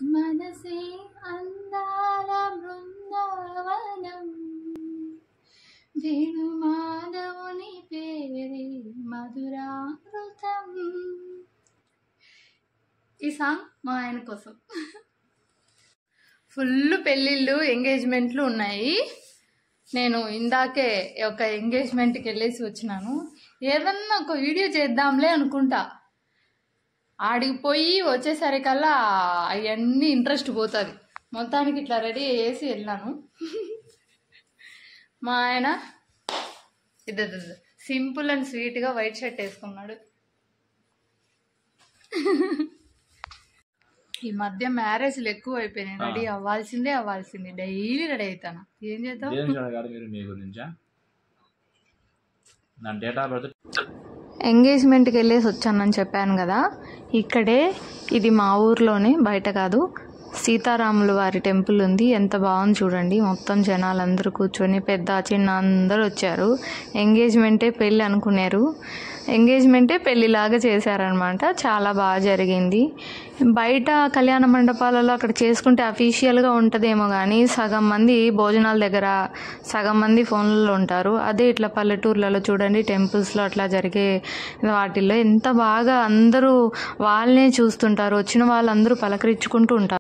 మనసే అందాల బృందావనం, వేణుమాధవుని పేరే మధురామృతం. ఈ సాంగ్ మా ఆయన కోసం. ఫుల్ పెళ్ళిళ్ళు ఎంగేజ్మెంట్లు ఉన్నాయి. నేను ఇందాకే ఒక ఎంగేజ్మెంట్కి వెళ్ళేసి వచ్చినాను. ఏదన్నా ఒక వీడియో చేద్దాంలే అనుకుంటా, ఆడికి వచ్చేసరికల్లా అవన్నీ ఇంట్రెస్ట్ పోతుంది. మొత్తానికి ఇట్లా రెడీ చేసి వెళ్ళాను. మా ఆయన ఇది సింపుల్ అండ్ స్వీట్గా వైట్ షర్ట్ వేసుకున్నాడు. ఈ మధ్య మ్యారేజ్లు ఎక్కువ అయిపోయినాయి. రెడీ అవ్వాల్సిందే డైలీ రెడీ అవుతాను. ఏం చేద్దాం. ఎంగేజ్మెంట్కి వెళ్ళేసి వచ్చానని చెప్పాను కదా, ఇక్కడే ఇది మా ఊర్లోనే, బయట కాదు. సీతారాముల వారి టెంపుల్ ఉంది. ఎంత బాగుంది చూడండి. మొత్తం జనాలు అందరూ కూర్చొని, పెద్ద చిన్న అందరూ వచ్చారు. ఎంగేజ్మెంటే పెళ్ళి అనుకున్నారు, ఎంగేజ్మెంటే పెళ్ళిలాగా చేశారనమాట. చాలా బాగా జరిగింది. బయట కళ్యాణ మండపాలలో అక్కడ చేసుకుంటే అఫీషియల్గా ఉంటుందేమో కానీ సగం మంది భోజనాల దగ్గర, సగం మంది ఫోన్లలో ఉంటారు. అదే ఇట్లా పల్లెటూర్లలో చూడండి, టెంపుల్స్లో అట్లా జరిగే వాటిల్లో ఎంత బాగా అందరూ వాళ్ళనే చూస్తుంటారు. వచ్చిన వాళ్ళందరూ పలకరించుకుంటూ ఉంటారు.